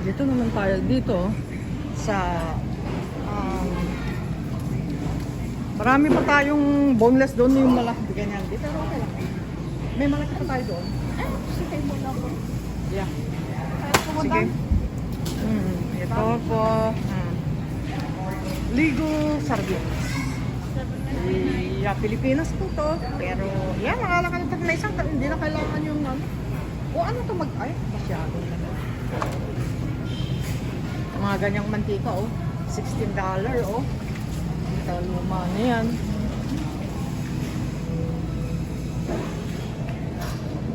Dito naman tayo dito sa marami pa tayong boneless doon yung malaki ganyan. Dito pero okay lang. May malaki pa tayo doon. Sige mo na po. Yeah. Sige. Sige. Ito po. Ligo sardines. Yeah, Pilipinas po to. Pero, yan, nakalakan ito na isang hindi na kailangan yung ano. O ano to ay, masyado na. Mga ganyang mantika, oh. $16, oh. Ito, luma na yan.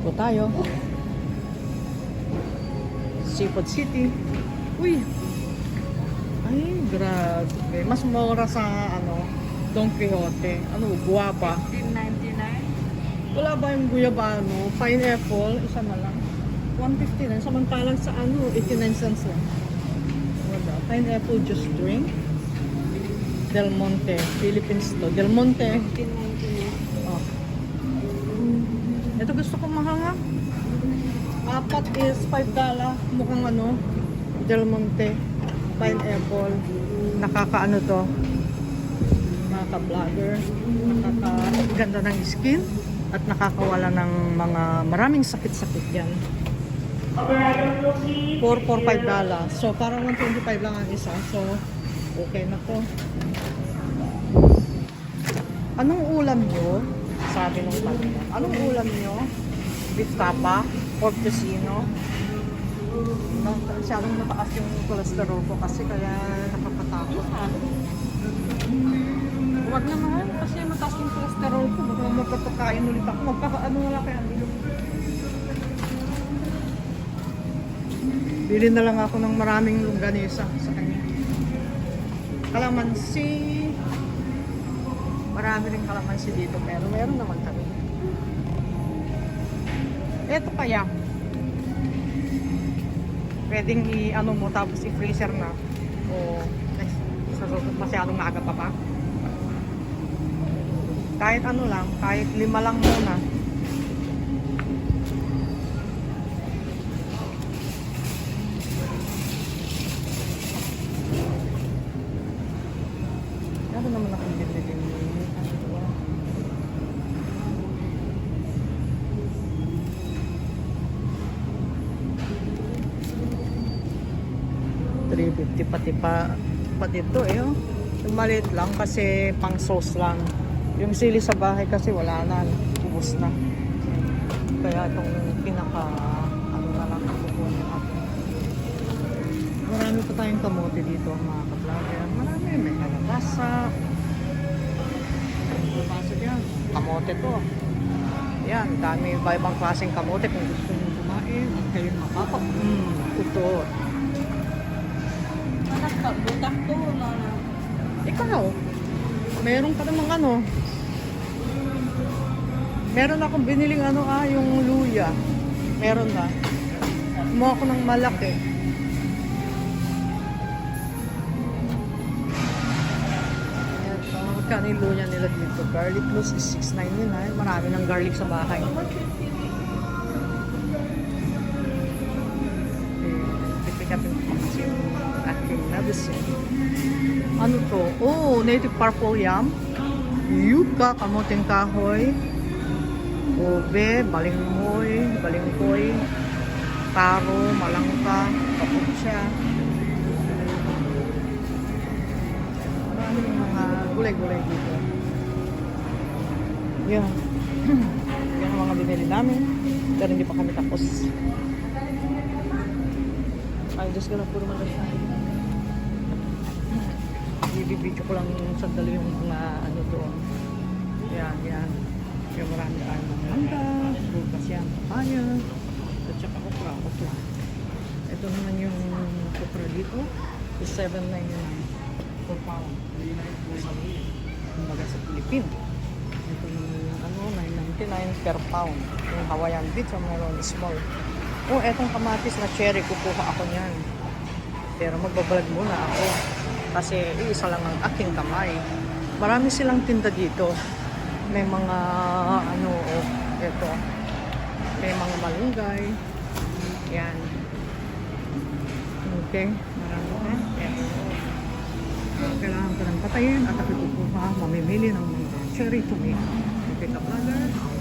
Ito tayo. Seafood City. Uy! Ay, grabe. Mas mura sa, ano, Don Quixote. Ano, guwaba. $15.99. Wala ba yung guyabano? Pineapple, isa na lang. 150 lang. Samantalang sa ano, 89 cents lang. Wala. Pineapple juice drink. Del Monte. Philippines to. Del Monte. $15.99. Oh. Ito gusto ko mahanga. Apat is $5. Mukhang ano, Del Monte. Pineapple. Nakakaano to. Nakaka-vlogger. Nakaka-ganda ng skin. At nakakawala ng mga maraming sakit-sakit yan. $4 $5. So parang $125 lang ang isa. So okay na to. Anong ulam nyo? Sabi nung kanina. Anong ulam nyo? Beef tapa? Pork tocino? Masyadong mataas yung cholesterol ko kasi kaya nakakatakot. Huwag naman kasi mataas yung cholesterol ko. Baka magpapakain ulit ako. Magpakaano na lang kaya ang ilong. Bili na lang ako ng maraming longganisa sa kanya. Kalamansi. Marami rin kalamansi dito pero meron naman kami. Ito kaya. Pwedeng i-ano mo tapos i-freezer na. O masyadong maaga pa ba? Kahit ano lang, kahit 5 lang muna. Ano naman akong bibili? $3.50 pati ito eh. Oh. Yung maliit lang kasi pang sauce lang. Yung sili sa bahay kasi wala na, ubos na. Kaya itong pinaka ano na lang kukunin natin. Marami pa tayong kamote dito mga ka-vlogger. Marami, may kalabasa. Kalabasa yan. Kamote to. Yan, dami ibang klaseng kamote kung gusto nyo kumain. Kayo makapag. Ito. Butak to, Nana. Ikaw, meron ka namang ano. Meron akong biniling ano yung luya. Meron na. Kumuha ko ng malaki. Ito, magkano yung luya nila dito? Garlic cloves is $6.99. Marami ng garlic sa bahay. Pipikapin ko kasi yung aking medicine. Ano to? Oh, native purple yam. Yuka, kamuting kahoy. Ube, balinghoy, taro, malangka, kaputsya. Maraming mga gulay-gulay dito. Yan. Yan ang mga binili namin. Pero hindi pa kami tapos. I'm just gonna put them on the side. Ibibidyo ko lang sandali yung mga ano doon. Yan. Yung marami tayong mga mangga, bukas yan, papaya, at saka okra. Ito naman yung okra dito, is $7.99 per pound. Kumbaga sa Pilipino. Ito naman yung ano, $9.99 per pound. Yung Hawaiian beets, meron small. Oh, etong kamatis na cherry, kukuha ako niyan. Pero magbabalag muna ako. Kasi isa lang ang aking kamay. Marami silang tinda dito. May mga ano, ito. May mga malunggay. Yan. Okay? Marami pa. Yes. Kailangan ko ng patayin at ako kukuha, mamimili ng mga cherry tomato. Okay ka, brother?